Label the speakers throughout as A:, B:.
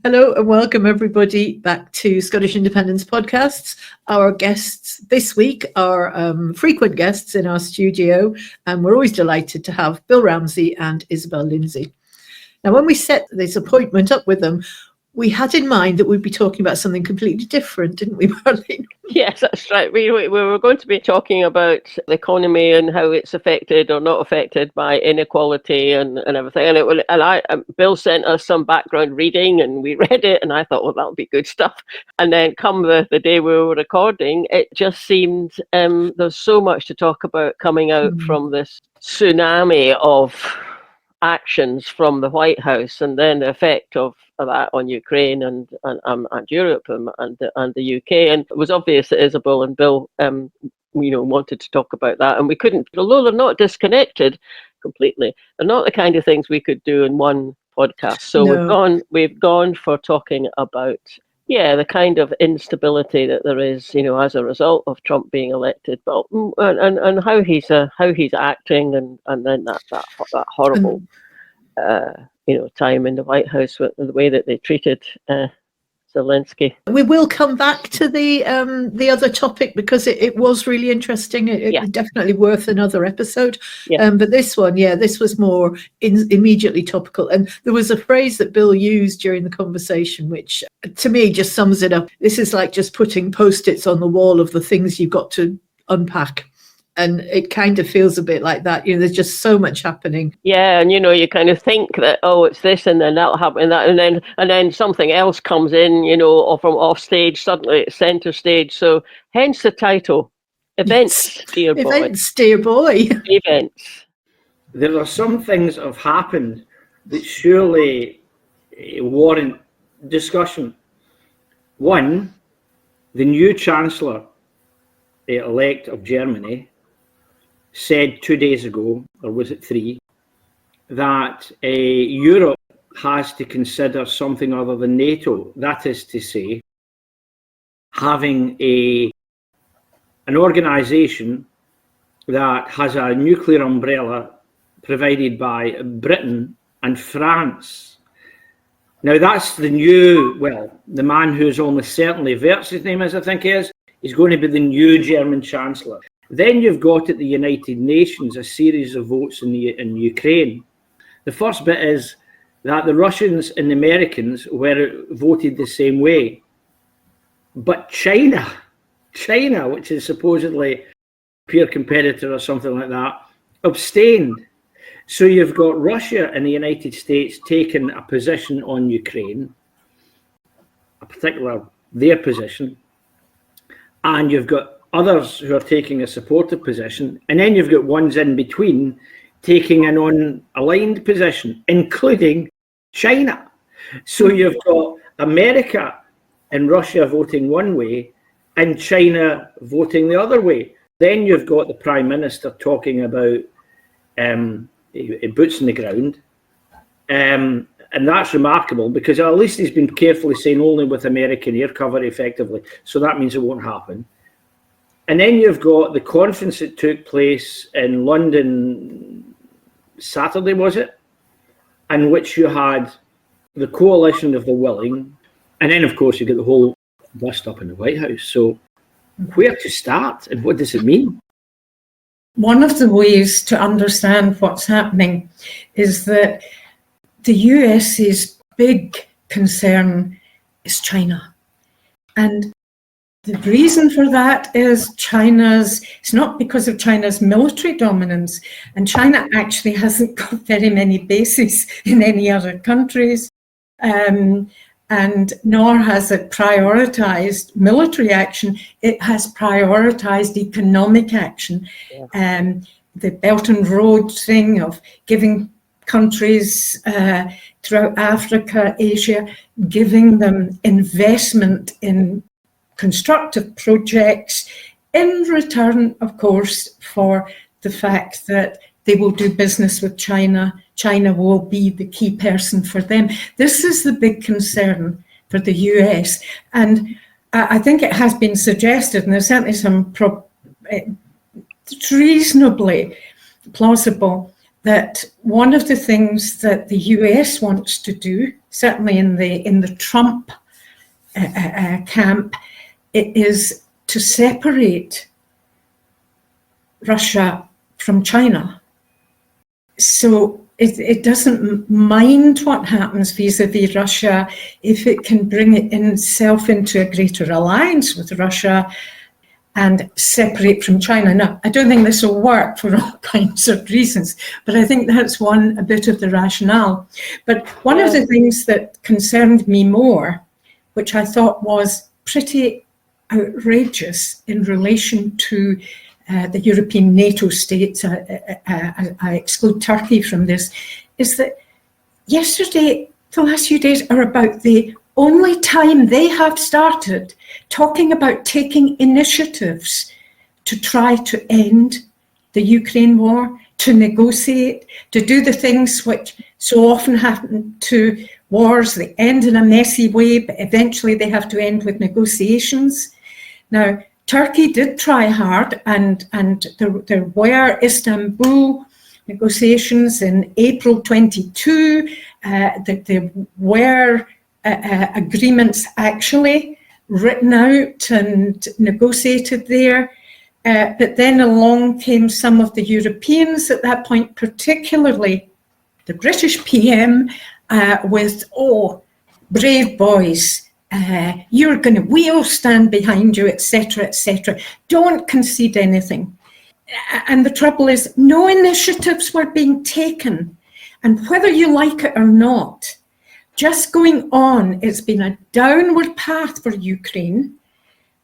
A: Hello and welcome everybody back to Scottish Independence Podcasts. Our guests this week are frequent guests in our studio, and we're always delighted to have Bill Ramsay and Isobel Lindsay. Now, when we set this appointment up with them, we had in mind that we'd be talking about something completely different, didn't we, Marlene?
B: Yes, that's right. We were going to be talking about the economy and how it's affected or not affected by inequality and everything. Bill sent us some background reading and we read it, and I thought, well, that'll be good stuff. And then come the day we were recording, it just seemed there's so much to talk about coming out from this tsunami of actions from the White House, and then the effect of that on Ukraine and Europe and the UK. And it was obvious that Isobel and Bill wanted to talk about that, and we couldn't, although they're not disconnected completely, they're not the kind of things we could do in one podcast. So
A: No.
B: we've gone for talking about the kind of instability that there is, as a result of Trump being elected, but and how he's acting, and then that horrible time in the White House with the way that they treated Zelensky.
A: We will come back to the other topic because it was really interesting. It definitely worth another episode.
B: Yeah.
A: But this one, this was more immediately topical. And there was a phrase that Bill used during the conversation, which to me just sums it up. This is like just putting Post-its on the wall of the things you've got to unpack. And it kind of feels a bit like that. There's just so much happening.
B: Yeah, and you kind of think that, it's this, and then that'll happen, and then something else comes in, or from off stage, suddenly it's centre stage. So hence the title, Events, Dear Boy.
A: Events, Dear Boy.
B: Events.
C: There are some things that have happened that surely warrant discussion. One, the new Chancellor-elect of Germany said 2 days ago, or was it 3, that Europe has to consider something other than NATO. That is to say, having an organisation that has a nuclear umbrella provided by Britain and France. Now that's the man who's almost certainly, Wertz's name is, I think is going to be the new German Chancellor. Then you've got at the United Nations a series of votes in Ukraine. The first bit is that the Russians and the Americans voted the same way. But China, which is supposedly a peer competitor or something like that, abstained. So you've got Russia and the United States taking a position on Ukraine, their position, and you've got others who are taking a supportive position, and then you've got ones in between taking an unaligned position, including China. So you've got America and Russia voting one way and China voting the other way. Then you've got the Prime Minister talking about boots on the ground. And that's remarkable because at least he's been carefully saying only with American air cover effectively. So that means it won't happen. And then you've got the conference that took place in London Saturday, was it? In which you had the coalition of the willing. And then, of course, you get the whole bust up in the White House. So where to start and what does it mean?
D: One of the ways to understand what's happening is that the US's big concern is China. And the reason for that is it's not because of China's military dominance, and China actually hasn't got very many bases in any other countries, and nor has it prioritized military action. It has prioritized economic action. The Belt and Road thing of giving countries throughout Africa, Asia, giving them investment in constructive projects in return, of course, for the fact that they will do business with China. China will be the key person for them. This is the big concern for the US. And I think it has been suggested, and there's certainly some it's reasonably plausible, that one of the things that the US wants to do certainly in the Trump camp, it is to separate Russia from China. So it doesn't mind what happens vis-a-vis Russia if it can bring itself into a greater alliance with Russia and separate from China. Now, I don't think this will work for all kinds of reasons, but I think that's a bit of the rationale. But one of the things that concerned me more, which I thought was pretty outrageous in relation to the European NATO states, I exclude Turkey from this, is that yesterday, the last few days are about the only time they have started talking about taking initiatives to try to end the Ukraine war, to negotiate, to do the things which so often happen to wars. They end in a messy way, but eventually they have to end with negotiations. Now, Turkey did try hard, and there were Istanbul negotiations in April 22. There were agreements actually written out and negotiated there. But then along came some of the Europeans at that point, particularly the British PM, with, brave boys, we'll stand behind you, etc., etc. Don't concede anything. And the trouble is, no initiatives were being taken. And whether you like it or not, just going on, it's been a downward path for Ukraine.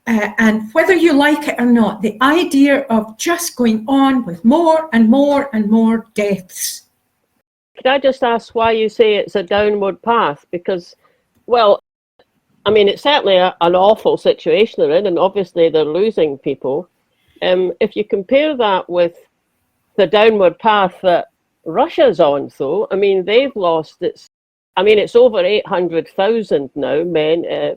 D: And whether you like it or not, the idea of just going on with more and more and more deaths.
B: Could I just ask why you say it's a downward path? Because, well, I mean, it's certainly an awful situation they're in, and obviously they're losing people. If you compare that with the downward path that Russia's on, though, I mean, they've lost it's over 800,000 now, men,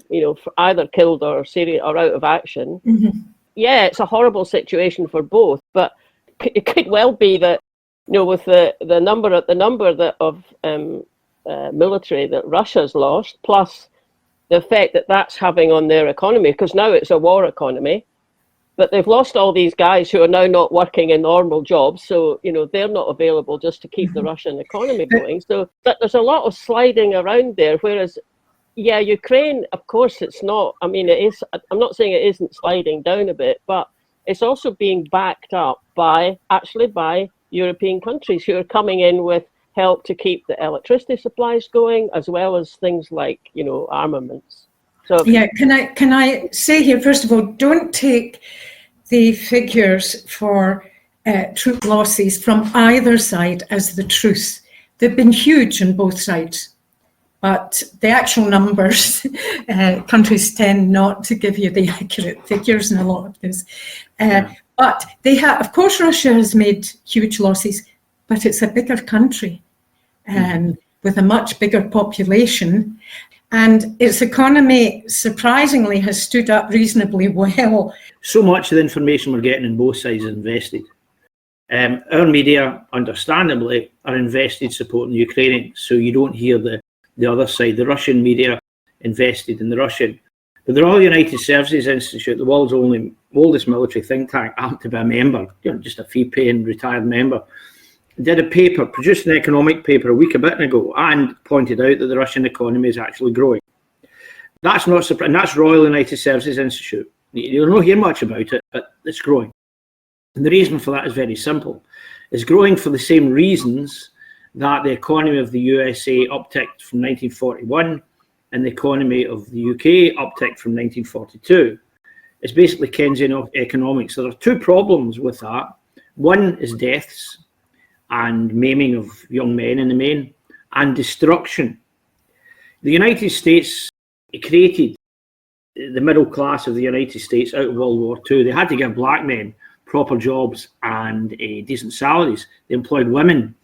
B: either killed or out of action.
D: Mm-hmm.
B: Yeah, it's a horrible situation for both, but it could well be that, with the number of military that Russia's lost, plus the effect that that's having on their economy, because now it's a war economy, but they've lost all these guys who are now not working in normal jobs, so they're not available just to keep the Russian economy going. So there's a lot of sliding around there, whereas Ukraine, of course, it's not. I mean, it is. I'm not saying it isn't sliding down a bit, but it's also being backed up by European countries who are coming in with help to keep the electricity supplies going, as well as things like armaments. So
D: can I say here, first of all, don't take the figures for troop losses from either side as the truth. They've been huge on both sides, but the actual numbers, countries tend not to give you the accurate figures in a lot of this. But they have, of course, Russia has made huge losses, but it's a bigger country with a much bigger population. And its economy, surprisingly, has stood up reasonably well.
C: So much of the information we're getting on both sides is invested. Our media, understandably, are invested supporting the Ukrainians, so you don't hear the other side. The Russian media invested in the Russian. But the Royal United Services Institute, the world's oldest military think tank, I happen to be a member, just a fee-paying retired member, did a paper, produced an economic paper a week ago, and pointed out that the Russian economy is actually growing. That's not surprising. That's Royal United Services Institute. You'll not hear much about it, but it's growing. And the reason for that is very simple. It's growing for the same reasons that the economy of the USA upticked from 1941 and the economy of the UK upticked from 1942. It's basically Keynesian economics. There are two problems with that. One is deaths and maiming of young men in the main, and destruction. The United States created the middle class of the United States out of World War II. They had to give black men proper jobs and decent salaries. They employed women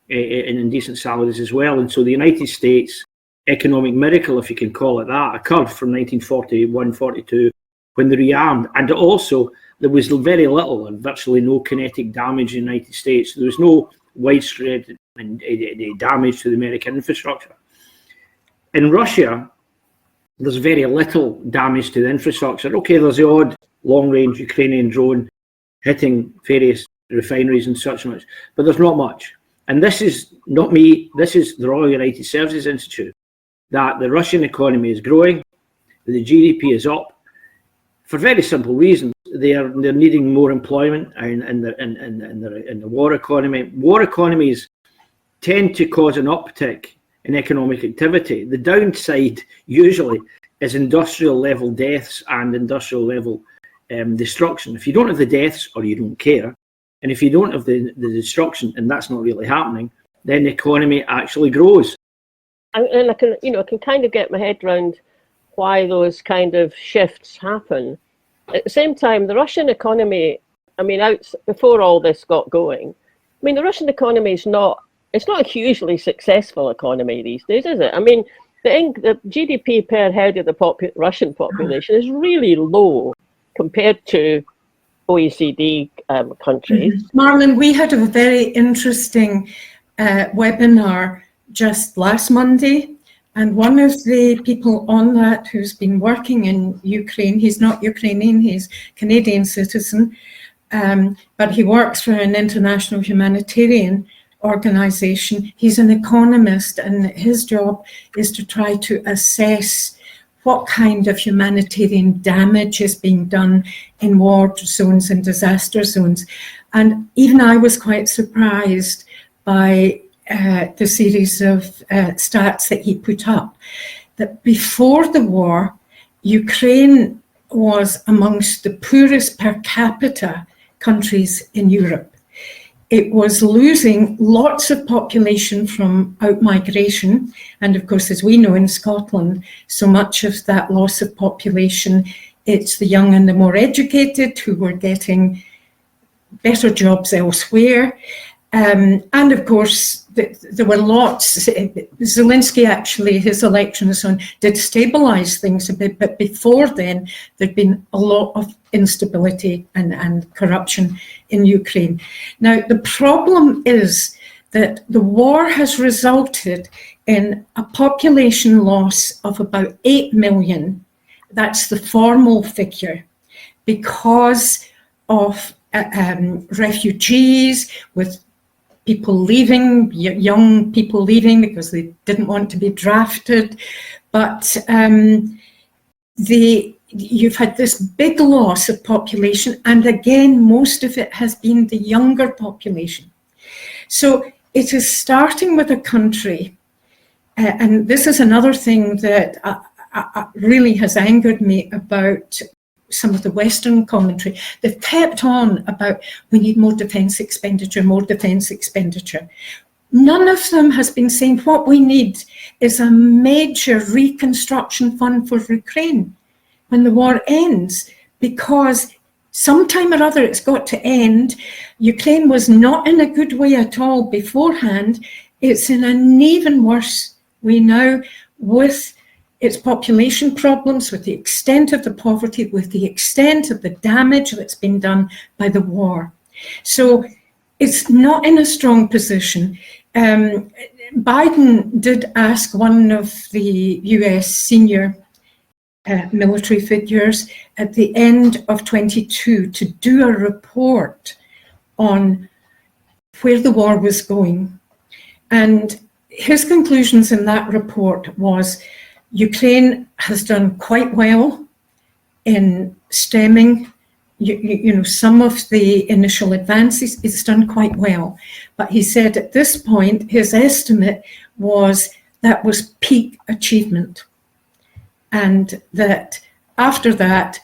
C: in decent salaries as well. And so the United States economic miracle, if you can call it that, occurred from 1941-42 when they rearmed. And also, there was very little and virtually no kinetic damage in the United States. There was no widespread damage to the American infrastructure. In Russia, there's very little damage to the infrastructure. Okay, there's the odd long-range Ukrainian drone hitting various refineries and such much, but there's not much. And this is not me, this is the Royal United Services Institute, that the Russian economy is growing, the GDP is up, for very simple reasons. They're needing more employment in the war economy. War economies tend to cause an uptick in economic activity. The downside usually is industrial level deaths and industrial level destruction. If you don't have the deaths, or you don't care, and if you don't have the destruction, and that's not really happening, then the economy actually grows.
B: And I can kind of get my head around why those kind of shifts happen. At the same time, the Russian economy, I mean, before all this got going, I mean, the Russian economy it's not a hugely successful economy these days, is it? I mean, the GDP per head of the Russian population is really low compared to OECD countries.
D: Marlene, we had a very interesting webinar just last Monday, and one of the people on that who's been working in Ukraine, he's not Ukrainian, he's Canadian citizen, but he works for an international humanitarian organization. He's an economist, and his job is to try to assess what kind of humanitarian damage is being done in war zones and disaster zones. And even I was quite surprised by the series of stats that he put up, that before the war, Ukraine was amongst the poorest per capita countries in Europe. It was losing lots of population from out-migration. And of course, as we know in Scotland, so much of that loss of population, it's the young and the more educated who were getting better jobs elsewhere. And of course, there were lots. Zelensky, actually, his election and so on, did stabilize things a bit, but before then, there'd been a lot of instability and corruption in Ukraine. Now, the problem is that the war has resulted in a population loss of about 8 million. That's the formal figure, because of refugees, with people leaving, young people leaving because they didn't want to be drafted. But you've had this big loss of population, and again, most of it has been the younger population. So it is starting with a country, and this is another thing that really has angered me about some of the Western commentary. They've kept on about, we need more defence expenditure, more defence expenditure. None of them has been saying what we need is a major reconstruction fund for Ukraine when the war ends, because sometime or other it's got to end. Ukraine was not in a good way at all beforehand. It's in an even worse way now, with its population problems, with the extent of the poverty, with the extent of the damage that's been done by the war. So it's not in a strong position. Biden did ask one of the US senior military figures at the end of 22 to do a report on where the war was going. And his conclusions in that report was, Ukraine has done quite well in stemming, some of the initial advances. It's done quite well. But he said at this point, his estimate was that was peak achievement. And that after that,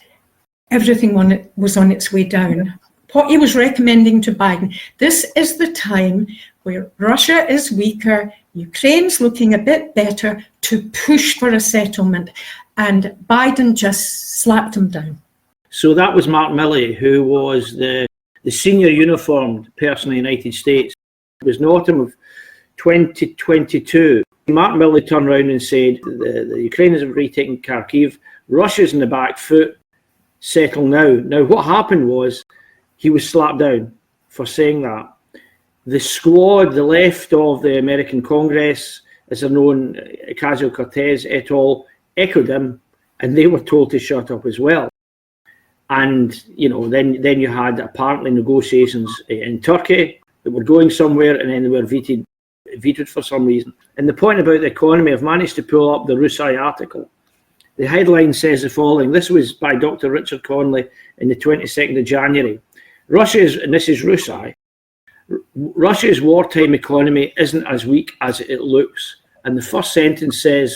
D: everything was on its way down. What he was recommending to Biden, this is the time where Russia is weaker, Ukraine's looking a bit better, to push for a settlement. And Biden just slapped him down.
C: So that was Mark Milley, who was the senior uniformed person in the United States. It was in the autumn of 2022. Mark Milley turned around and said, the Ukrainians have retaken Kharkiv, Russia's in the back foot, settle now. Now, what happened was he was slapped down for saying that. The squad, the left of the American Congress, as they're known, Ocasio-Cortez et al., echoed him, and they were told to shut up as well. And, you know, then you had apparently negotiations in Turkey that were going somewhere, and then they were vetoed for some reason. And the point about the economy, I've managed to pull up the Ramsay article. The headline says the following. This was by Dr. Richard Conley in the 22nd of January. And this is Ramsay, Russia's wartime economy isn't as weak as it looks. And the first sentence says,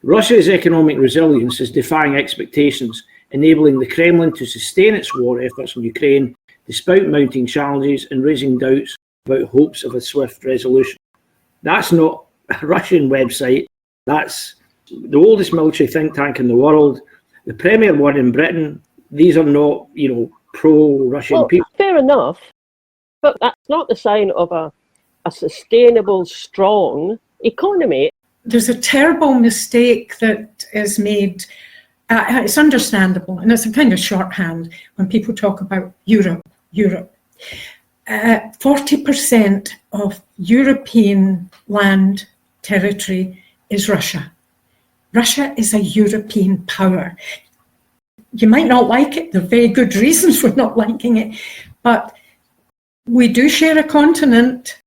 C: Russia's economic resilience is defying expectations, enabling the Kremlin to sustain its war efforts in Ukraine despite mounting challenges and raising doubts about hopes of a swift resolution. That's not a Russian website. That's the oldest military think tank in the world. The premier one in Britain. These are not, you know, pro-Russian people.
B: Fair enough, but that's not the sign of a sustainable, strong economy.
D: There's a terrible mistake that is made. It's understandable, and it's a kind of shorthand when people talk about Europe. 40% of European land territory is Russia. Russia is a European power. You might not like it. There are very good reasons for not liking it, but we do share a continent.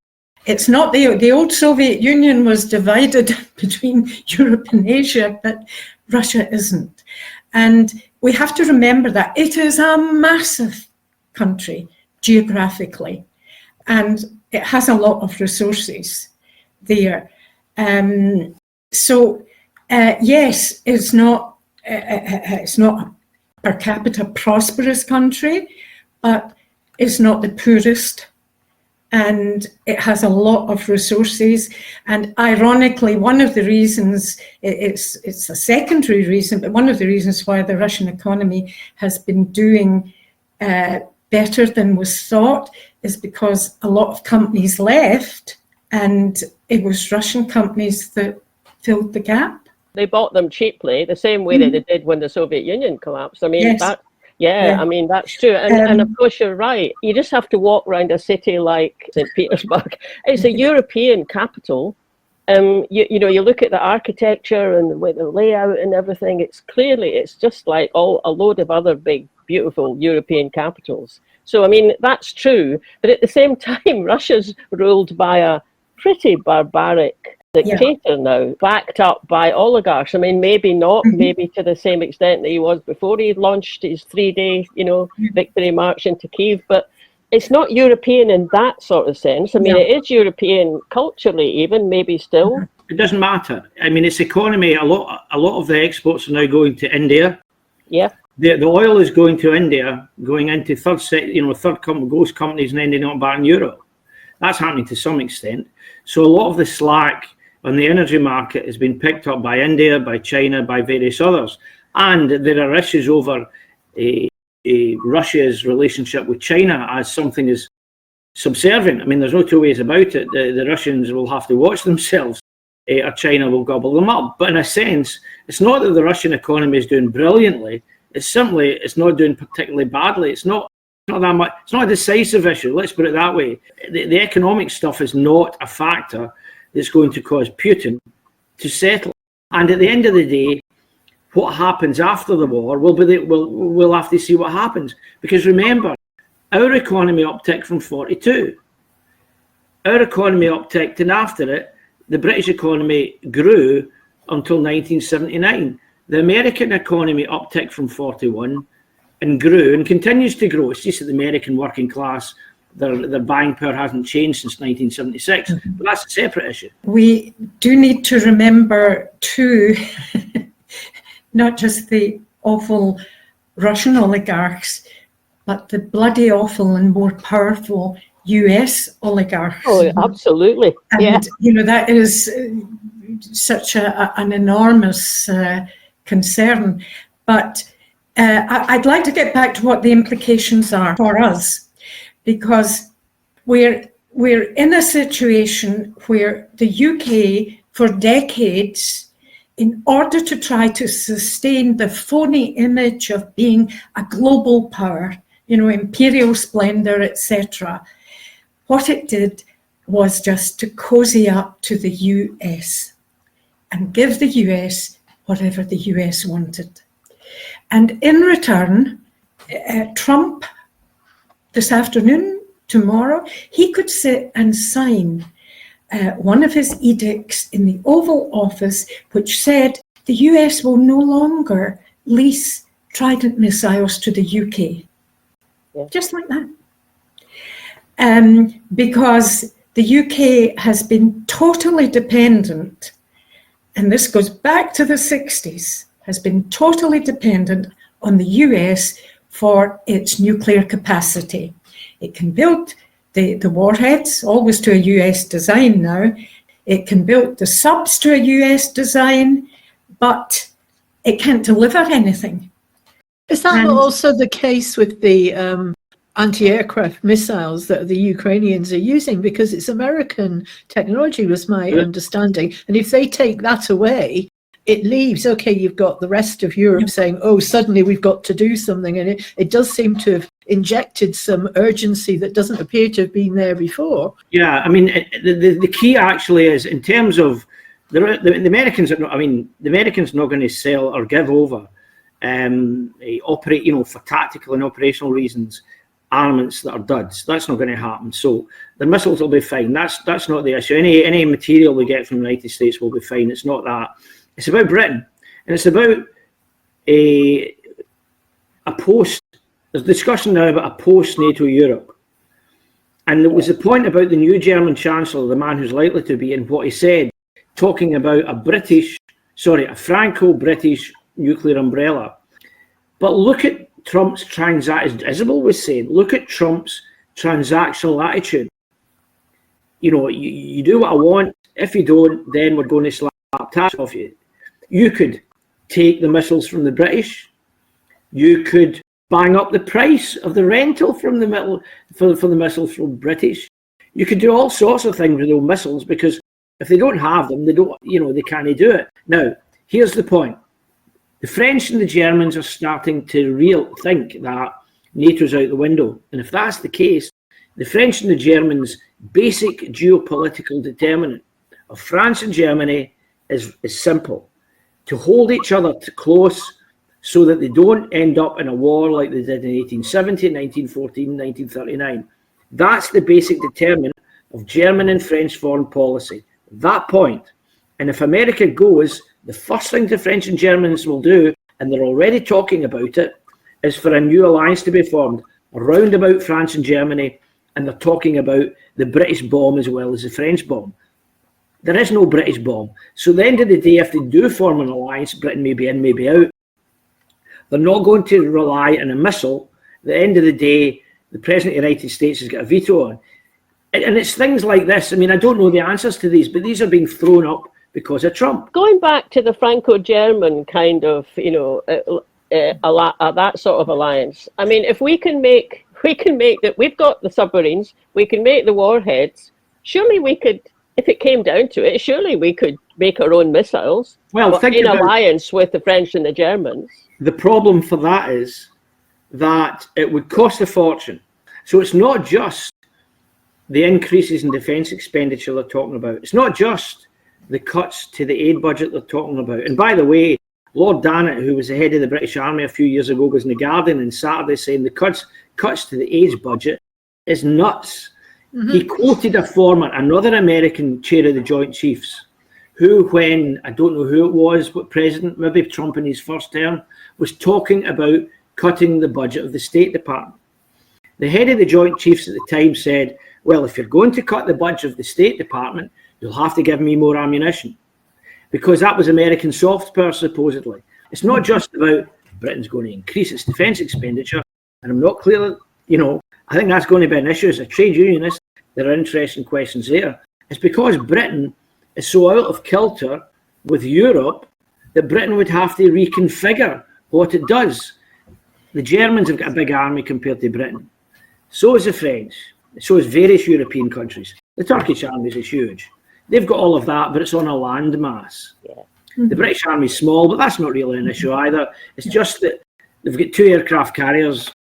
D: It's not the old Soviet Union was divided between Europe and Asia, but Russia isn't. And we have to remember that it is a massive country geographically, and it has a lot of resources there. Yes, it's not a per capita prosperous country, but it's not the poorest, and it has a lot of resources. And ironically, one of the reasons, it's a secondary reason, but one of the reasons why the Russian economy has been doing better than was thought is because a lot of companies left, and it was Russian companies that filled the gap.
B: They bought them cheaply, the same way that they did when the Soviet Union collapsed. I mean,
D: yes.
B: I mean, that's true. And of course, you're right. You just have to walk around a city like St. Petersburg. It's a European capital. You know, you look at the architecture and the layout and everything. It's just like a load of other big, beautiful European capitals. So, I mean, that's true. But at the same time, Russia's ruled by a pretty barbaric dictator now, backed up by oligarchs. I mean, maybe not, maybe to the same extent that he was before he launched his 3-day, victory march into Kyiv, but it's not European in that sort of sense. I mean, it is European culturally, even maybe still.
C: It doesn't matter. I mean, its economy. A lot of the exports are now going to India.
B: Yeah.
C: The oil is going to India, going into ghost companies, and ending up back in Europe. That's happening to some extent. So a lot of the slack on the energy market has been picked up by India, by China, by various others. And there are issues over Russia's relationship with China as something is subservient. I mean, there's no two ways about it. The Russians will have to watch themselves, or China will gobble them up. But in a sense, it's not that the Russian economy is doing brilliantly. It's simply it's not doing particularly badly. It's not that much. It's not a decisive issue. Let's put it that way. The economic stuff is not a factor that's going to cause Putin to settle. And at the end of the day, what happens after the war we'll have to see what happens. Because remember, our economy upticked from 42. Our economy upticked, and after it, the British economy grew until 1979. The American economy upticked from 41 and grew and continues to grow. It's just that the American working class, their buying power hasn't changed since 1976, but that's a separate issue.
D: We do need to remember too, not just the awful Russian oligarchs, but the bloody awful and more powerful US oligarchs.
B: Oh, absolutely.
D: And, that is such an enormous concern. But I'd like to get back to what the implications are for us, because we're in a situation where the UK, for decades, in order to try to sustain the phony image of being a global power, imperial splendor, etc., what it did was just to cozy up to the US. and give the US whatever the US wanted. And in return, Trump, this afternoon, tomorrow, he could sit and sign one of his edicts in the Oval Office, which said the US will no longer lease Trident missiles to the UK.
B: Yeah.
D: Just like that. Because the UK has been totally dependent, and this goes back to the 60s, has been totally dependent on the US for its nuclear capacity. It can build the warheads, always to a US design now. It can build the subs to a US design, but it can't deliver anything.
A: Is that also the case with the anti-aircraft missiles that the Ukrainians are using? Because it's American technology, was my understanding. And if they take that away, it leaves, okay, you've got the rest of Europe saying, oh, suddenly we've got to do something. And it does seem to have injected some urgency that doesn't appear to have been there before.
C: Yeah, I mean, the key actually is in terms of the Americans are not, I mean, the Americans are not going to sell or give over operate, for tactical and operational reasons, armaments that are duds. That's not going to happen. So the missiles will be fine. That's not the issue. Any material we get from the United States will be fine. It's not that. It's about Britain, and it's about a post. There's discussion now about a post-NATO Europe, and there was a point about the new German Chancellor, the man who's likely to be, and what he said, talking about a Franco-British nuclear umbrella. But look at Trump's Isobel was saying, look at Trump's transactional attitude. You do what I want. If you don't, then we're going to slap tax off you. You could take the missiles from the British. You could bang up the price of the rental from the for the missiles from British. You could do all sorts of things with those missiles, because if they don't have them, they can't do it. Now, here's the point. The French and the Germans are starting to think that NATO's out the window. And if that's the case, the French and the Germans' basic geopolitical determinant of France and Germany is simple: to hold each other close so that they don't end up in a war like they did in 1870, 1914, 1939. That's the basic determinant of German and French foreign policy. That point. And if America goes, the first thing the French and Germans will do, and they're already talking about it, is for a new alliance to be formed around about France and Germany, and they're talking about the British bomb as well as the French bomb. There is no British bomb. So at the end of the day, if they do form an alliance, Britain may be in, may be out. They're not going to rely on a missile. At the end of the day, the President of the United States has got a veto on. And it's things like this. I mean, I don't know the answers to these, but these are being thrown up because of Trump.
B: Going back to the Franco-German kind of, that sort of alliance. I mean, if we can make that, we've got the submarines, we can make the warheads. Surely we could, if it came down to it, surely we could make our own missiles.
C: Well,
B: in alliance with the French and the Germans.
C: The problem for that is that it would cost a fortune. So it's not just the increases in defence expenditure they're talking about. It's not just the cuts to the aid budget they're talking about. And by the way, Lord Dannett, who was the head of the British Army a few years ago, was in the Guardian on Saturday saying the cuts to the aid budget is nuts. Mm-hmm. He quoted another American chair of the Joint Chiefs, who, when, I don't know who it was, but President, maybe Trump in his first term, was talking about cutting the budget of the State Department. The head of the Joint Chiefs at the time said, well, if you're going to cut the budget of the State Department, you'll have to give me more ammunition. Because that was American soft power, supposedly. It's not just about Britain's going to increase its defence expenditure, and I'm not clear, I think that's going to be an issue as a trade unionist. There are interesting questions there. It's because Britain is so out of kilter with Europe that Britain would have to reconfigure what it does. The Germans have got a big army compared to Britain. So is the French. So is various European countries. The Turkish army is huge. They've got all of that, but it's on a land mass. Yeah. The British army is small, but that's not really an issue either. It's just that they've got 2 aircraft carriers.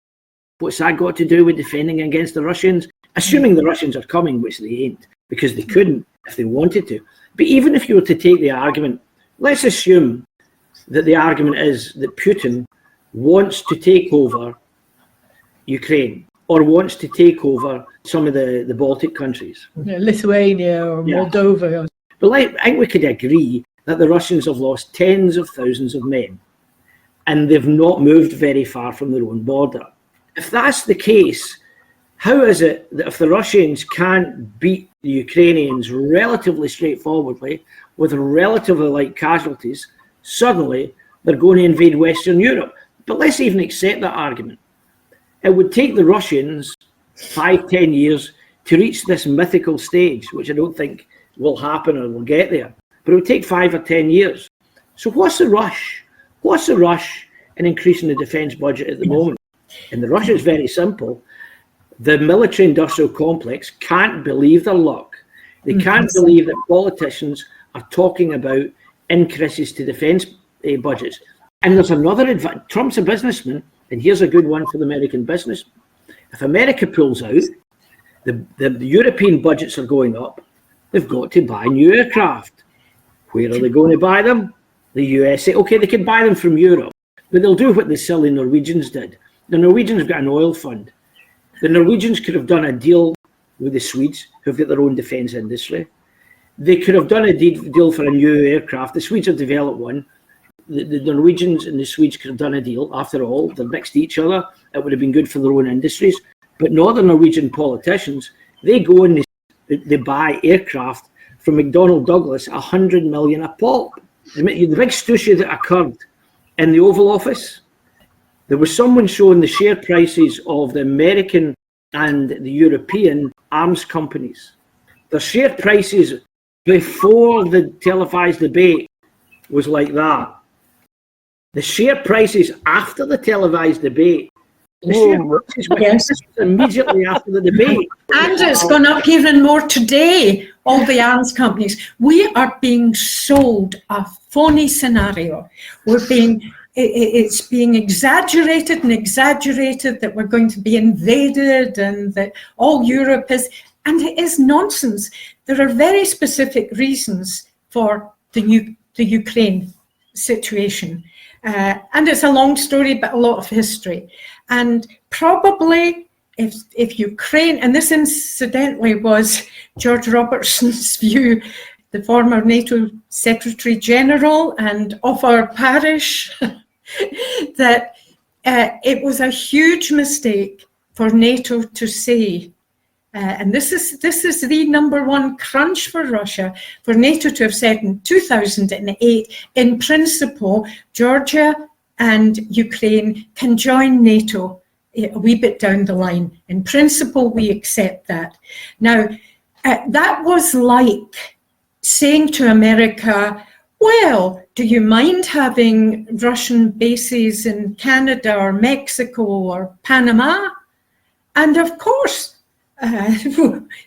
C: What's that got to do with defending against the Russians? Assuming the Russians are coming, which they ain't, because they couldn't if they wanted to. But even if you were to take the argument let's assume that the argument is that Putin wants to take over Ukraine or wants to take over some of the Baltic countries.
A: Lithuania or
C: Yeah.
A: Moldova.
C: But I think we could agree that the Russians have lost tens of thousands of men and they've not moved very far from their own border. If that's the case, how is it that if the Russians can't beat the Ukrainians relatively straightforwardly with relatively light casualties, suddenly they're going to invade Western Europe? But let's even accept that argument. It would take the Russians 5-10 years to reach this mythical stage, which I don't think will happen or will get there. But it would take 5 or 10 years. So what's the rush? What's the rush in increasing the defence budget at the moment? And the rush is very simple. The military-industrial complex can't believe their luck. They can't believe that politicians are talking about increases to defence budgets. And there's another advantage. Trump's a businessman, and here's a good one for the American business. If America pulls out, the European budgets are going up. They've got to buy new aircraft. Where are they going to buy them? The USA. Okay, they can buy them from Europe, but they'll do what the silly Norwegians did. The Norwegians have got an oil fund. The Norwegians could have done a deal with the Swedes, who've got their own defence industry. They could have done a deal for a new aircraft. The Swedes have developed one. The Norwegians and the Swedes could have done a deal. After all, they're next to each other. It would have been good for their own industries. But not the Norwegian politicians. They go and they buy aircraft from McDonnell Douglas, 100 million a pop. The big stooshy that occurred in the Oval Office, there was someone showing the share prices of the American and the European arms companies. The share prices before the televised debate was like that. The share prices after the televised debate, the share prices went immediately after the debate.
D: And it's gone up even more today, all the arms companies. We are being sold a phony scenario. It's being exaggerated that we're going to be invaded and that all Europe is, and it is nonsense. There are very specific reasons for the Ukraine situation. And it's a long story, but a lot of history. And probably if Ukraine, and this incidentally was George Robertson's view, the former NATO Secretary General and of our parish, that it was a huge mistake for NATO to say, and this is the number one crunch for Russia, for NATO to have said in 2008, in principle, Georgia and Ukraine can join NATO a wee bit down the line. In principle, we accept that. Now, that was like saying to America, well, do you mind having Russian bases in Canada or Mexico or Panama? And of course,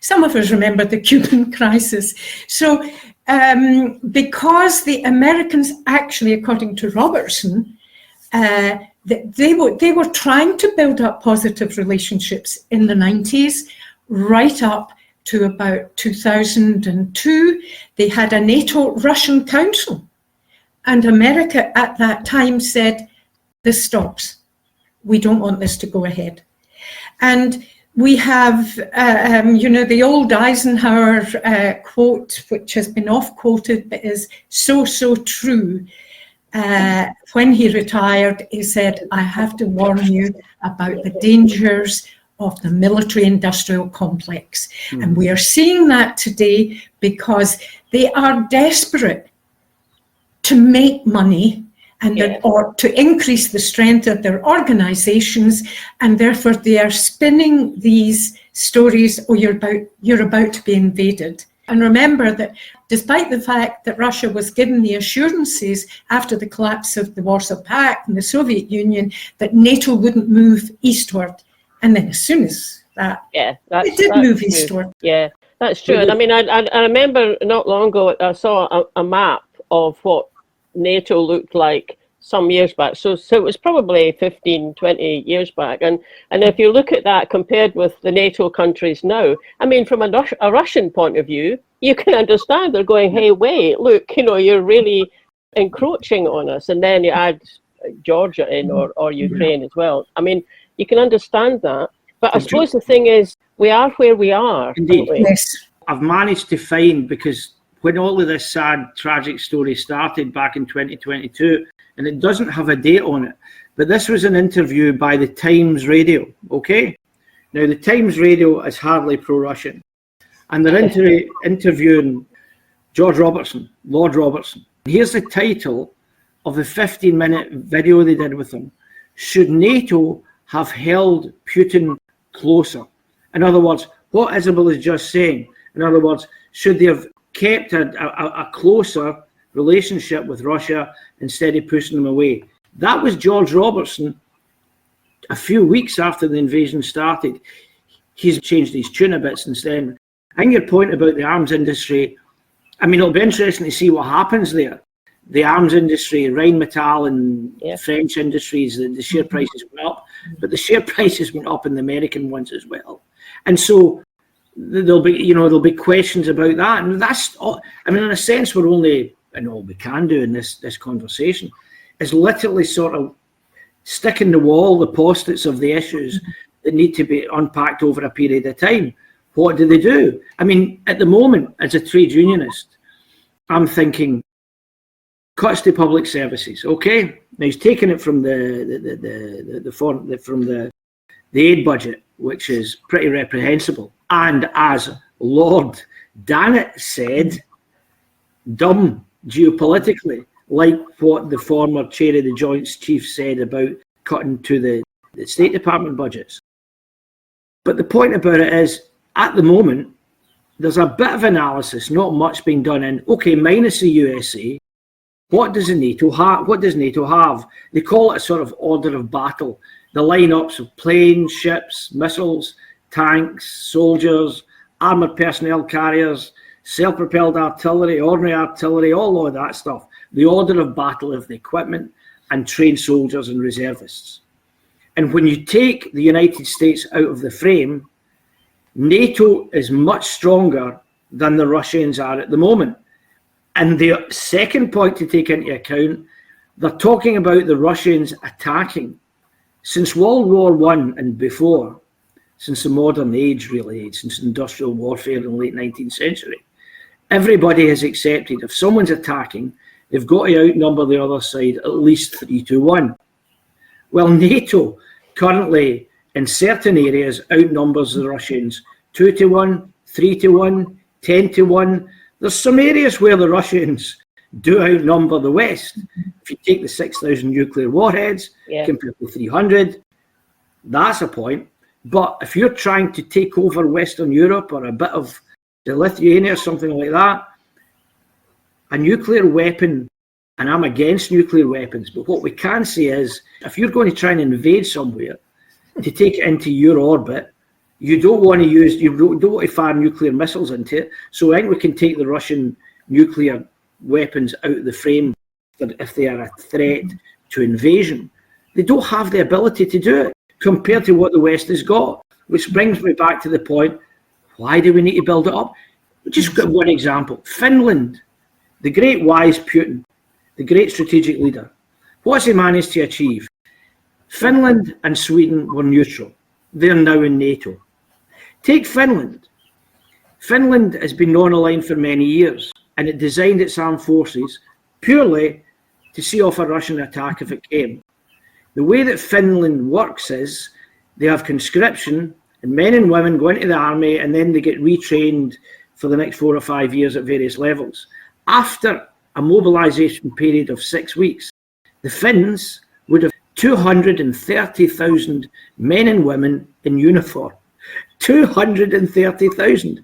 D: some of us remember the Cuban crisis. So because the Americans actually, according to Robertson, they were trying to build up positive relationships in the 90s, right up to about 2002. They had a NATO-Russian council. And America at that time said, this stops. We don't want this to go ahead. And we have, the old Eisenhower quote, which has been off-quoted, but is so true. When he retired, he said, I have to warn you about the dangers of the military-industrial complex. And we are seeing that today because they are desperate to make money or to increase the strength of their organizations, and therefore they are spinning these stories, you're about to be invaded. And remember that despite the fact that Russia was given the assurances after the collapse of the Warsaw Pact and the Soviet Union that NATO wouldn't move eastward, and then as soon as that, it did move eastward.
B: Yeah, that's true. And I mean, I remember not long ago, I saw a map of what NATO looked like some years back. So it was probably 15, 20 years back. And if you look at that compared with the NATO countries now, I mean, from a Russian point of view, you can understand they're going, hey, wait, look, you're really encroaching on us, and then you add Georgia in, or Ukraine as well. I mean, you can understand that, but I suppose the thing is, we are where we are.
C: Indeed.
D: Yes.
C: I've managed to find, because when all of this sad, tragic story started back in 2022, and it doesn't have a date on it, but this was an interview by the Times Radio, okay? Now, the Times Radio is hardly pro-Russian, and they're interviewing Lord Robertson. Here's the title of the 15-minute video they did with him. Should NATO have held Putin closer? In other words, what Isobel is just saying, in other words, should they have kept a closer relationship with Russia instead of pushing them away? That was George Robertson a few weeks after the invasion started. He's changed his tune a bit since then. I think your point about the arms industry, I mean, it'll be interesting to see what happens there. The arms industry, Rheinmetall and French industries, the share prices went up, but the share prices went up in the American ones as well. And so there'll be questions about that. And that's all. I mean, in a sense, we're only, and all we can do in this conversation is literally sort of stick in the wall the post-its of the issues that need to be unpacked over a period of time. What do they do? I mean, at the moment, as a trade unionist, I'm thinking cuts to public services. Okay, now he's taken it from the aid budget, which is pretty reprehensible, and as Lord Dannett said, dumb geopolitically, like what the former chair of the Joint Chiefs said about cutting to the State Department budgets. But the point about it is, at the moment, there's a bit of analysis, not much being done in, okay, minus the USA, what does NATO have? What does NATO have? They call it a sort of order of battle. The lineups of planes, ships, missiles, tanks, soldiers, armoured personnel carriers, self-propelled artillery, ordinary artillery, all of that stuff. The order of battle of the equipment and trained soldiers and reservists. And when you take the United States out of the frame, NATO is much stronger than the Russians are at the moment. And the second point to take into account, they're talking about the Russians attacking. Since World War I and before, since the modern age really, since industrial warfare in the late 19th century, everybody has accepted if someone's attacking, they've got to outnumber the other side at least 3-1. Well, NATO currently in certain areas outnumbers the Russians 2-1, 3-1, 10-1. There's some areas where the Russians do outnumber the West. If you take the 6,000 nuclear warheads compared to 300, that's a point. But if you're trying to take over Western Europe or a bit of the Lithuania or something like that, a nuclear weapon, and I'm against nuclear weapons, but what we can say is if you're going to try and invade somewhere to take it into your orbit, you don't want to fire nuclear missiles into it. So I think we can take the Russian nuclear weapons out of the frame if they are a threat to invasion. They don't have the ability to do it compared to what the West has got, which brings me back to the point, why do we need to build it up? Just got one example. Finland, the great wise Putin, the great strategic leader. What's he managed to achieve? Finland and Sweden were neutral. They're now in NATO. Take Finland. Finland has been non-aligned for many years, and it designed its armed forces purely to see off a Russian attack if it came. The way that Finland works is they have conscription, and men and women go into the army, and then they get retrained for the next 4 or 5 years at various levels. After a mobilization period of 6 weeks, the Finns would have 230,000 men and women in uniform. 230,000.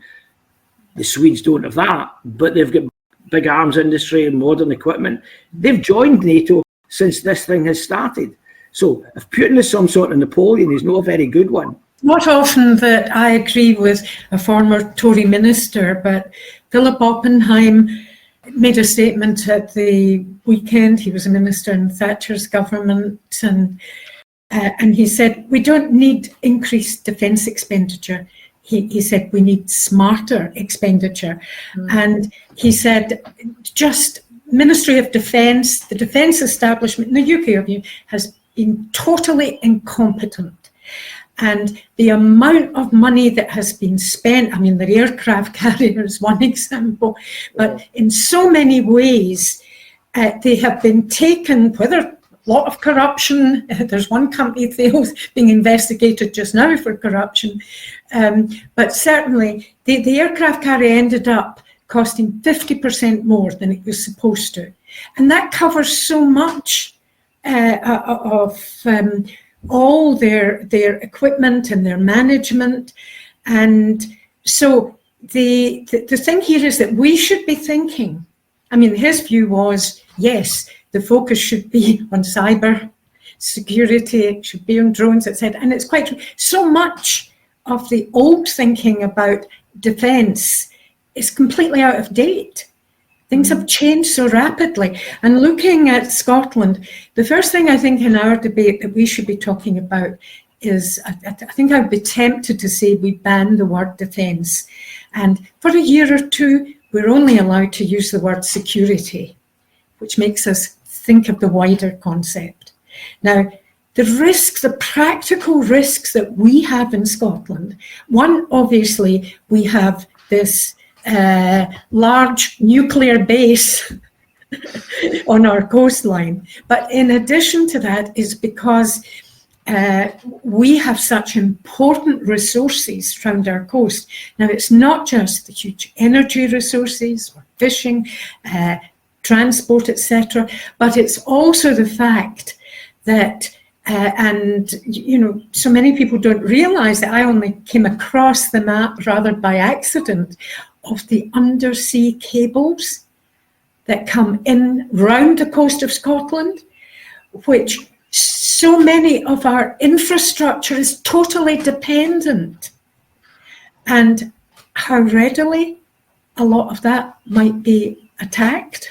C: The Swedes don't have that, but they've got big arms industry and modern equipment. They've joined NATO since this thing has started. So if Putin is some sort of Napoleon, he's not a very good one.
D: Not often that I agree with a former Tory minister, but Philip Oppenheim made a statement at the weekend. He was a minister in Thatcher's government, and he said, we don't need increased defence expenditure. He said, we need smarter expenditure. And he said, just Ministry of Defence, the defence establishment in the UK has been totally incompetent. And the amount of money that has been spent, I mean, the aircraft carrier is one example, but in so many ways, they have been taken, whether a lot of corruption, there's one company, Theos, being investigated just now for corruption, but certainly the aircraft carrier ended up costing 50% more than it was supposed to. And that covers so much of all their equipment and their management. And so the thing here is that we should be thinking, I mean, his view was, yes, the focus should be on cyber security, it should be on drones, etc. And it's quite true. So much of the old thinking about defence is completely out of date. Things have changed so rapidly. And looking at Scotland, the first thing I think in our debate that we should be talking about is, I think I'd be tempted to say we ban the word defence. And for a year or two, we're only allowed to use the word security, which makes us think of the wider concept. Now, the risks, the practical risks that we have in Scotland, one, obviously, we have this large nuclear base on our coastline. But in addition to that is because we have such important resources around our coast. Now, it's not just the huge energy resources or fishing, transport, etc., but it's also the fact that and, you know, so many people don't realise that I only came across the map rather by accident of the undersea cables that come in round the coast of Scotland, which so many of our infrastructure is totally dependent, and how readily a lot of that might be attacked.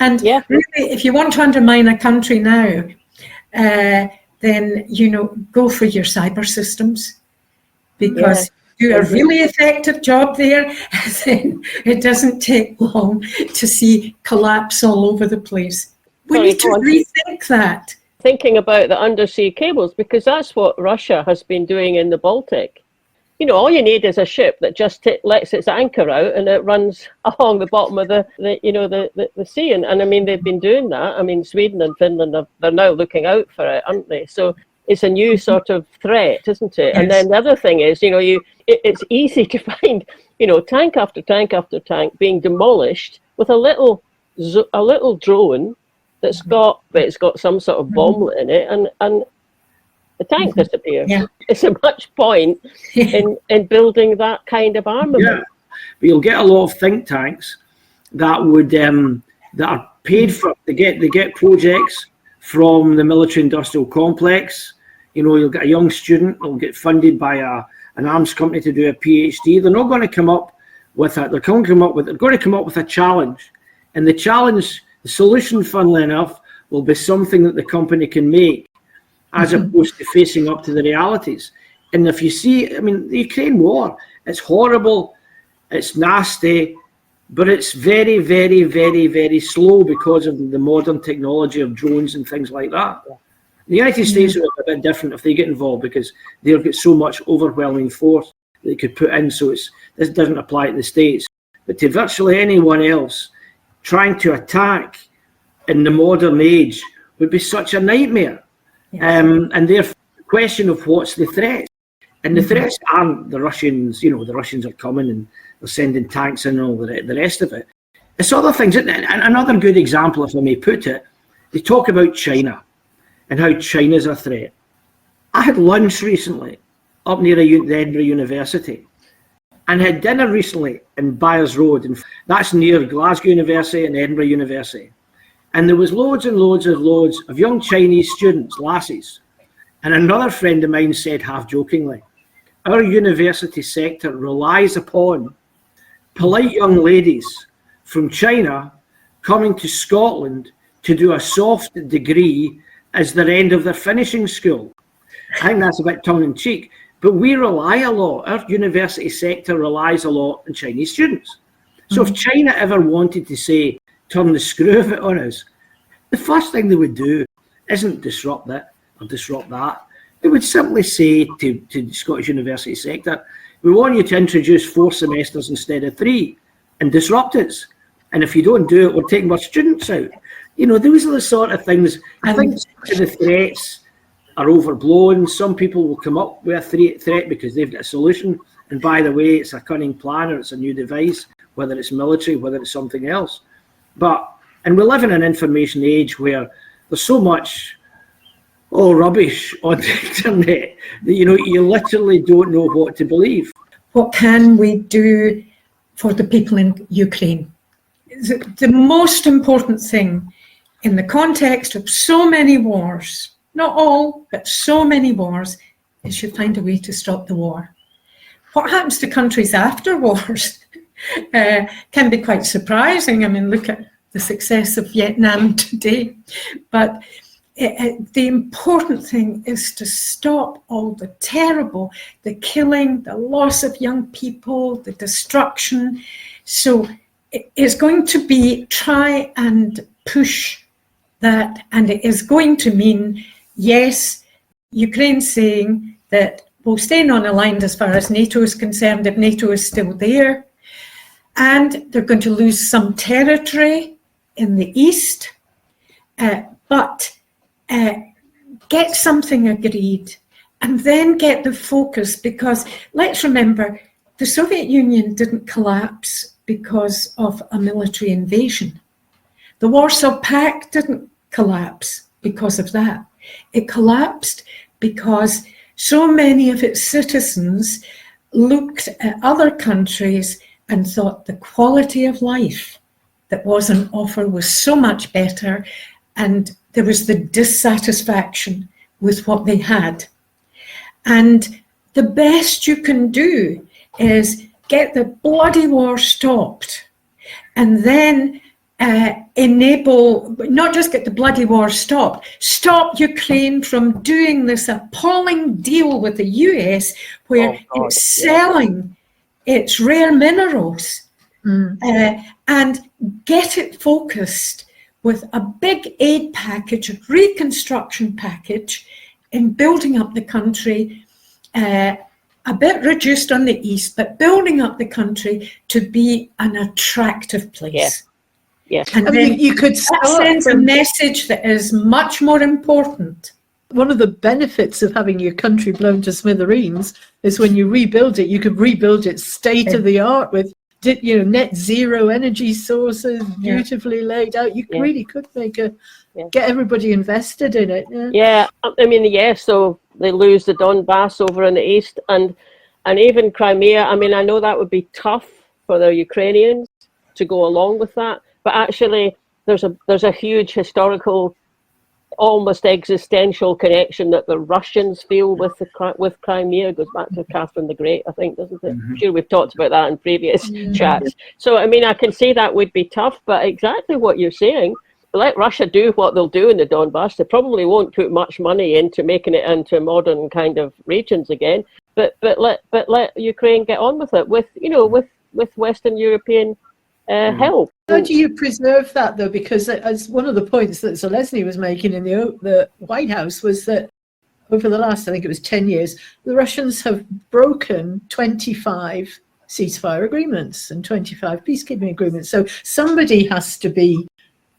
D: And really, if you want to undermine a country now, then, you know, go for your cyber systems, because do a really effective job there, then it doesn't take long to see collapse all over the place. We need to rethink that.
B: Thinking about the undersea cables, because that's what Russia has been doing in the Baltic. You know, all you need is a ship that just lets its anchor out and it runs along the bottom of the sea. And I mean, they've been doing that. I mean, Sweden and Finland, they're now looking out for it, aren't they? So it's a new sort of threat, isn't it? Yes. And then the other thing is, you know, it's easy to find, you know, tank after tank after tank being demolished with a little drone that's got some sort of bomb in it, and the tank disappears. Yeah. It's a much point in building that kind of armament.
C: Yeah, but you'll get a lot of think tanks that would that are paid for. They get projects from the military-industrial complex. You know, you'll get a young student, they'll get funded by an arms company to do a PhD. They're not going to come up with that. They're going to come up with a challenge, and the challenge, the solution, funnily enough, will be something that the company can make, as opposed to facing up to the realities. And if you see, I mean, the Ukraine war, it's horrible, it's nasty, but it's very, very, very, very slow because of the modern technology of drones and things like that. The United States are a bit different if they get involved, because they've got so much overwhelming force they could put in. So this doesn't apply to the States. But to virtually anyone else, trying to attack in the modern age would be such a nightmare. And therefore, the question of what's the threat? And the threats aren't the Russians. You know, the Russians are coming and they're sending tanks in and all the rest of it. It's other things. And another good example, if I may put it, they talk about China and how China's a threat. I had lunch recently up near the Edinburgh University, and had dinner recently in Byres Road, and that's near Glasgow University and Edinburgh University. And there was loads and loads of young Chinese students, lassies. And another friend of mine said, half jokingly, our university sector relies upon polite young ladies from China coming to Scotland to do a soft degree as their end of their finishing school. I think that's a bit tongue-in-cheek, but we rely a lot, our university sector relies a lot on Chinese students. So if China ever wanted to say turn the screw of it on us, the first thing they would do isn't disrupt that or disrupt that. They would simply say to the Scottish university sector, we want you to introduce 4 semesters instead of 3 and disrupt us. And if you don't do it, we're taking our students out. You know, those are the sort of things. I think the threats are overblown. Some people will come up with a threat because they've got a solution. And by the way, it's a cunning plan or it's a new device, whether it's military, whether it's something else. And we live in an information age where there's so much rubbish on the internet that, you know, you literally don't know what to believe.
D: What can we do for the people in Ukraine? The most important thing in the context of so many wars, not all, but so many wars, is you find a way to stop the war. What happens to countries after wars can be quite surprising. I mean, look at the success of Vietnam today. But the important thing is to stop all the terrible, the killing, the loss of young people, the destruction. So it's going to be try and push that, and it is going to mean, yes, Ukraine saying that we'll stay non-aligned as far as NATO is concerned if NATO is still there, and they're going to lose some territory in the east, but get something agreed and then get the focus, because let's remember, the Soviet Union didn't collapse because of a military invasion. The Warsaw Pact didn't collapse because of that. It collapsed because so many of its citizens looked at other countries and thought the quality of life that was on offer was so much better, and there was the dissatisfaction with what they had. And the best you can do is get the bloody war stopped, and then enable, not just get the bloody war stopped, stop Ukraine from doing this appalling deal with the US where it's selling its rare minerals, and get it focused with a big aid package, a reconstruction package in building up the country, a bit reduced on the east, but building up the country to be an attractive place.
B: Yeah. Yes.
D: And
A: I mean, you could
D: that sends a message that is much more important.
A: One of the benefits of having your country blown to smithereens is when you rebuild it, you could rebuild it state of the art with, you know, net zero energy sources, beautifully laid out. You really could make get everybody invested in it.
B: Yeah, I mean, so they lose the Donbass over in the east, and even Crimea. I mean, I know that would be tough for the Ukrainians to go along with that, but actually there's a huge historical, almost existential connection that the Russians feel with Crimea. It goes back to Catherine the Great, I think, doesn't it? I'm sure we've talked about that in previous chats. So, I mean, I can see that would be tough, but exactly what you're saying, let Russia do what they'll do in the Donbass. They probably won't put much money into making it into modern kind of regions again, but let Ukraine get on with it with Western European help.
A: How do you preserve that, though? Because as one of the points that Zelensky was making in the White House was that over the last, I think it was 10 years, the Russians have broken 25 ceasefire agreements and 25 peacekeeping agreements. So somebody has to be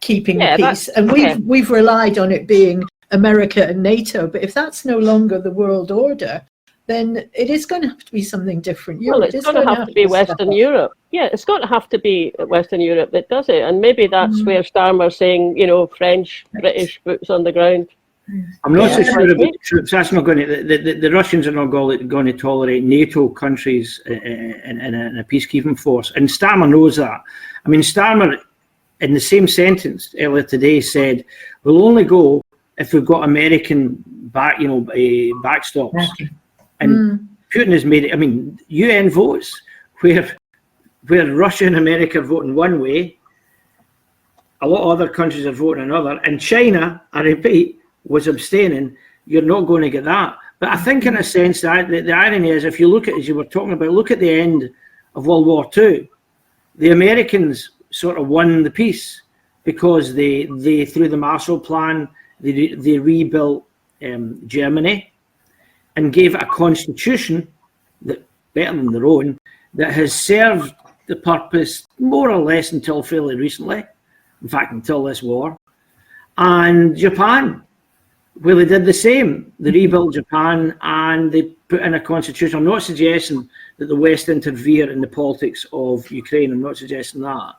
A: keeping the peace. And we've relied on it being America and NATO. But if that's no longer the world order, then it is going to have to be something different.
B: It's going to have to be Western Europe. Yeah, it's going to have to be Western Europe that does it. And maybe that's where Starmer's saying, French, British boots on the ground.
C: I'm not so sure about the troops. That's not going to. The Russians are not going to tolerate NATO countries in a peacekeeping force, and Starmer knows that. I mean, Starmer, in the same sentence earlier today, said, "We'll only go if we've got American backstops." And Putin has made it. I mean, UN votes where Russia and America are voting one way, a lot of other countries are voting another, and China, I repeat, was abstaining. You're not going to get that. But I think, in a sense, that the irony is, if you look at, as you were talking about, look at the end of World War II, the Americans sort of won the peace. because they through the Marshall Plan, they rebuilt Germany and gave it a constitution that better than their own, that has served the purpose more or less until fairly recently, in fact until this war. And Japan, where they did the same. They rebuilt Japan and they put in a constitution. I'm not suggesting that the West interfere in the politics of Ukraine. I'm not suggesting that.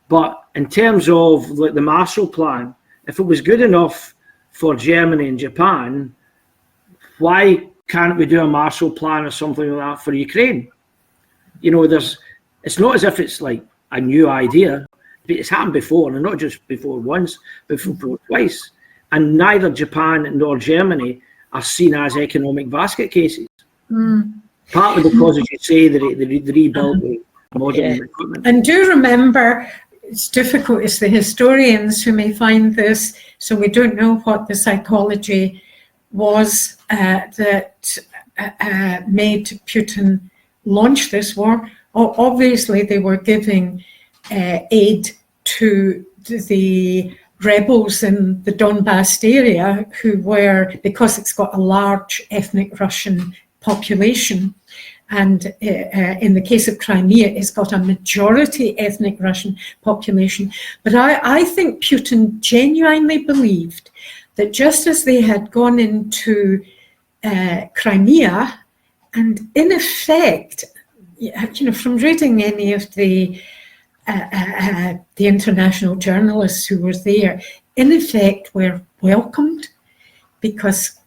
C: But in terms of like the Marshall Plan, if it was good enough for Germany and Japan, why can't we do a Marshall Plan or something like that for Ukraine? You know, it's not as if it's like a new idea. It's happened before, and not just before once, but before twice. And neither Japan nor Germany are seen as economic basket cases. Partly because, as you say, they rebuilt the modern equipment.
D: And do remember, it's difficult, it's the historians who may find this, so we don't know what the psychology was that made Putin launch this war. Obviously, they were giving aid to the rebels in the Donbass area who were, because it's got a large ethnic Russian population, and in the case of Crimea, it's got a majority ethnic Russian population. But I think Putin genuinely believed that just as they had gone into Crimea, and in effect, you know, from reading any of the international journalists who were there, in effect were welcomed, because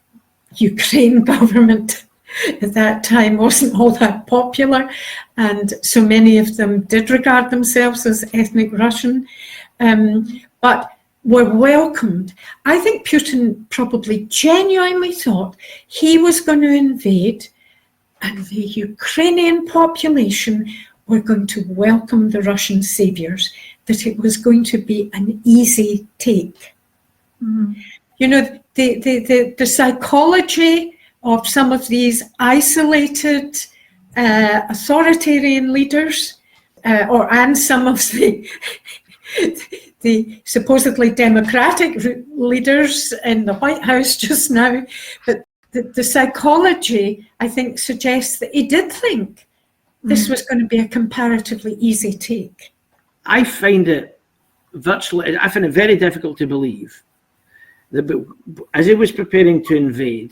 D: Ukraine government at that time wasn't all that popular, and so many of them did regard themselves as ethnic Russian, but were welcomed. I think Putin probably genuinely thought he was going to invade, and the Ukrainian population were going to welcome the Russian saviors, that it was going to be an easy take. You know, the psychology of some of these isolated authoritarian leaders, and some of the supposedly democratic leaders in the White House just now, but the psychology, I think, suggests that he did think this was going to be a comparatively easy take.
C: I find it very difficult to believe that as he was preparing to invade,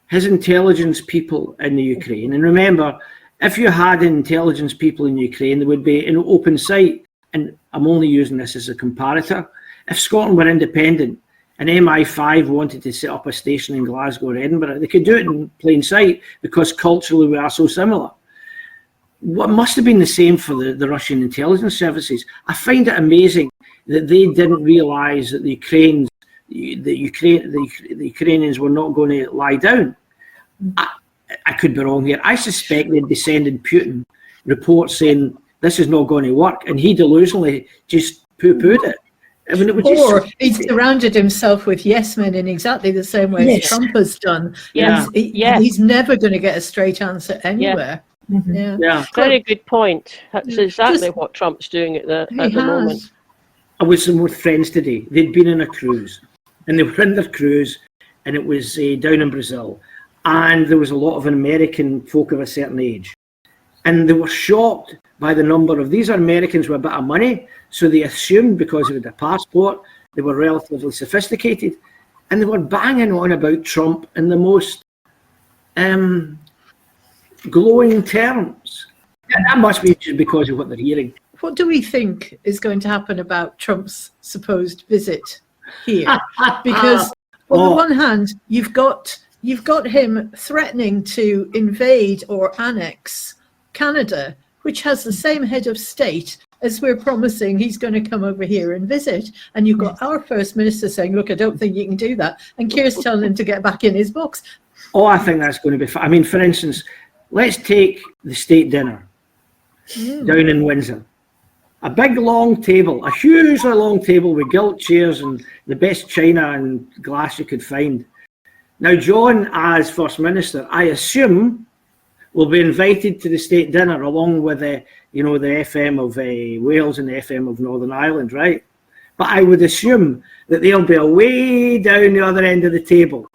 C: his intelligence people in the Ukraine, and remember, if you had intelligence people in Ukraine, there would be an open sight, and I'm only using this as a comparator. If Scotland were independent and MI5 wanted to set up a station in Glasgow or Edinburgh, they could do it in plain sight because culturally we are so similar. What must have been the same for the Russian intelligence services. I find it amazing that they didn't realise that the Ukrainians were not going to lie down. I could be wrong here. I suspect they'd be sending Putin reports saying this is not going to work, and he delusionally just poo-pooed it. I mean, it was
A: he surrounded himself with yes men in exactly the same way as Trump has done. He's never going to get a straight answer anywhere.
B: Very good point. That's exactly what Trump's doing at the moment.
C: I was with friends today. They'd been on a cruise, and they were in their cruise, and it was down in Brazil, and there was a lot of American folk of a certain age, and they were shocked by the number of these Americans with a bit of money, so they assumed because they had a passport they were relatively sophisticated, and they were banging on about Trump in the most glowing terms. That must be just because of what they're hearing.
A: What do we think is going to happen about Trump's supposed visit here? Because on the one hand, you've got him threatening to invade or annex Canada, which has the same head of state as we're promising he's going to come over here and visit. And you've got our First Minister saying, look, I don't think you can do that. And Keir's telling him to get back in his box.
C: Oh, I think that's going to be fun. I mean, for instance, let's take the state dinner down in Windsor. A big long table, a hugely long table with gilt chairs and the best china and glass you could find. Now, John, as First Minister, I assume, will be invited to the state dinner along with the FM of Wales and the FM of Northern Ireland, right? But I would assume that they'll be way down the other end of the table.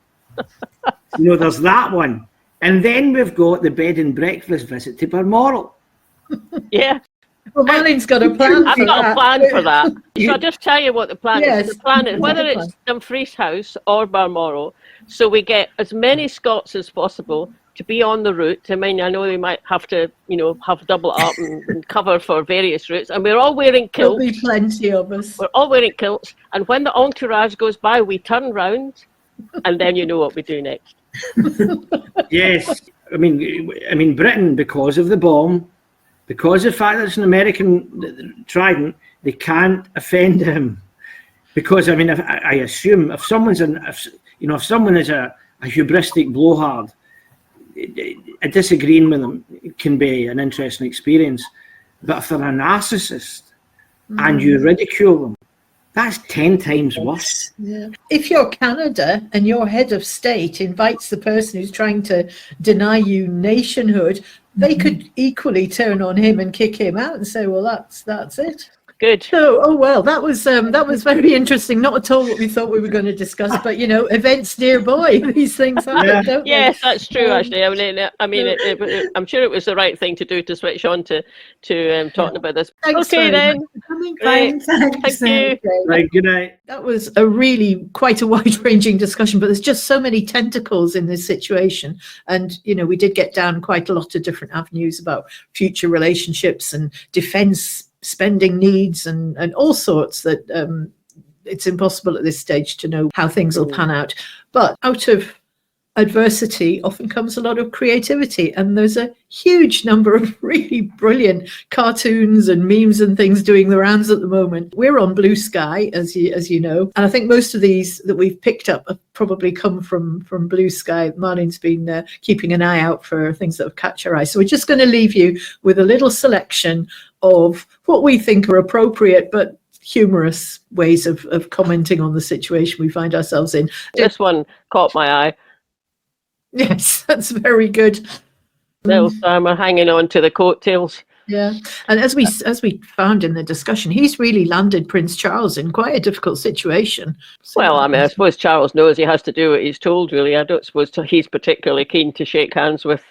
C: There's that one. And then we've got the bed and breakfast visit to Balmoral.
B: Yeah.
A: Well, Marlene's got a plan.
B: I've got a plan for that. So I'll just tell you what the plan
A: Yes.
B: is. The plan is whether it's Dumfries House or Balmoral, so we get as many Scots as possible to be on the route. I mean, I know they might have to, have double up and cover for various routes. And we're all wearing kilts.
A: There'll be plenty of us.
B: We're all wearing kilts. And when the entourage goes by, we turn round, and then you know what we do next.
C: Yes. I mean, Britain, because of the bomb, because of the fact that it's an American trident, they can't offend him. Because, I mean, I assume if someone is a hubristic blowhard, disagreeing with them can be an interesting experience. But if they're a narcissist and you ridicule them, that's 10 times worse.
A: Yeah. If you're Canada and your head of state invites the person who's trying to deny you nationhood, they could equally turn on him and kick him out and say, well, that's it.
B: Good.
A: So, that was very interesting. Not at all what we thought we were going to discuss, but events nearby, these things happen, don't they?
B: Yes, that's true. Actually, I'm sure it was the right thing to do to switch on to talking about this.
A: Thanks
B: okay, then.
D: Thanks.
B: Thank you.
C: Right, good night.
A: That was a really quite a wide-ranging discussion, but there's just so many tentacles in this situation, and we did get down quite a lot of different avenues about future relationships and defence spending needs and all sorts that it's impossible at this stage to know how things will pan out. But out of adversity often comes a lot of creativity, and there's a huge number of really brilliant cartoons and memes and things doing the rounds at the moment. We're on Blue Sky, as you know, and I think most of these that we've picked up have probably come from Blue Sky. Marlene's been keeping an eye out for things that have catch her eye. So we're just going to leave you with a little selection of what we think are appropriate but humorous ways of commenting on the situation we find ourselves in.
B: This one caught my eye.
A: Yes, that's very good.
B: Little Simon hanging on to the coattails.
A: Yeah, and as we found in the discussion, he's really landed Prince Charles in quite a difficult situation. So,
B: well, I suppose Charles knows he has to do what he's told, really. I don't suppose he's particularly keen to shake hands with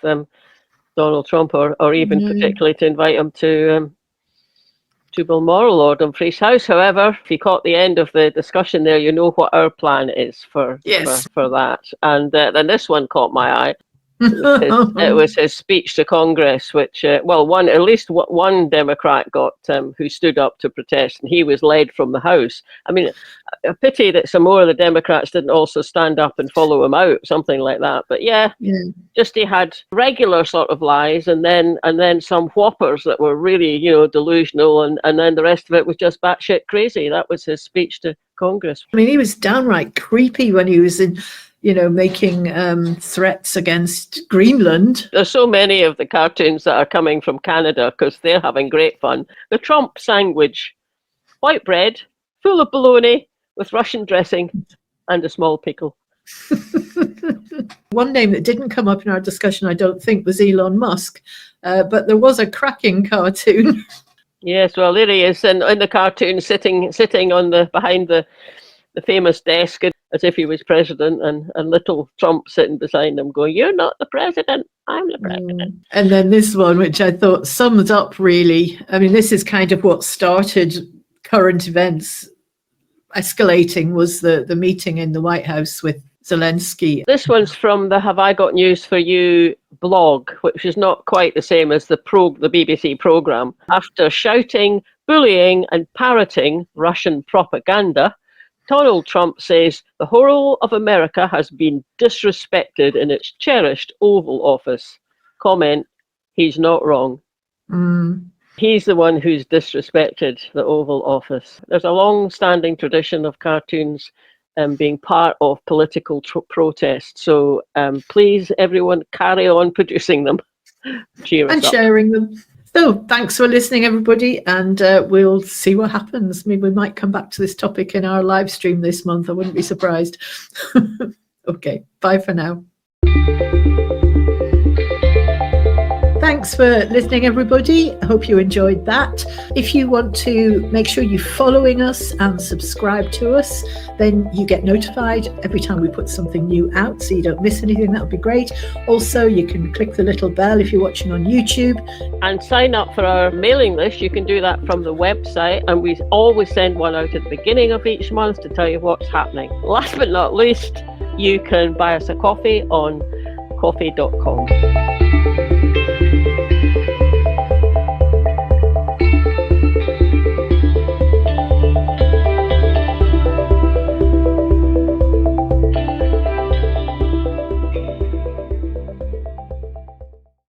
B: Donald Trump or even particularly to invite him to Balmoral or Dumfries House. However, if you caught the end of the discussion there, you know what our plan is for that. And then this one caught my eye. It was his speech to Congress, which, at least one Democrat got who stood up to protest, and he was led from the House. I mean, a pity that some more of the Democrats didn't also stand up and follow him out, something like that. But just he had regular sort of lies, and then some whoppers that were really, delusional, and then the rest of it was just batshit crazy. That was his speech to Congress.
A: I mean, he was downright creepy when he was making threats against Greenland.
B: There's so many of the cartoons that are coming from Canada because they're having great fun. The Trump sandwich, white bread, full of bologna with Russian dressing and a small pickle.
A: One name that didn't come up in our discussion, I don't think, was Elon Musk, but there was a cracking cartoon.
B: Yes, well, there he is in the cartoon sitting on behind the famous desk as if he was president, and little Trump sitting beside him going, "You're not the president, I'm the president."
A: And then this one, which I thought sums up really, I mean, this is kind of what started current events escalating, was the meeting in the White House with Zelensky.
B: This one's from the Have I Got News For You blog, which is not quite the same as the BBC programme. After shouting, bullying and parroting Russian propaganda, Donald Trump says the whole of America has been disrespected in its cherished Oval Office. Comment, he's not wrong. He's the one who's disrespected the Oval Office. There's a long-standing tradition of cartoons being part of political protest. So please, everyone, carry on producing them. Cheer us
A: and
B: up.
A: Sharing them. So thanks for listening, everybody, and we'll see what happens. I mean, we might come back to this topic in our live stream this month. I wouldn't be surprised. Okay, bye for now. Thanks for listening, everybody. I hope you enjoyed that. If you want to make sure you're following us and subscribe to us, then you get notified every time we put something new out, so you don't miss anything. That would be great. Also, you can click the little bell if you're watching on YouTube.
B: And sign up for our mailing list. You can do that from the website, and we always send one out at the beginning of each month to tell you what's happening. Last but not least, you can buy us a coffee on coffee.com.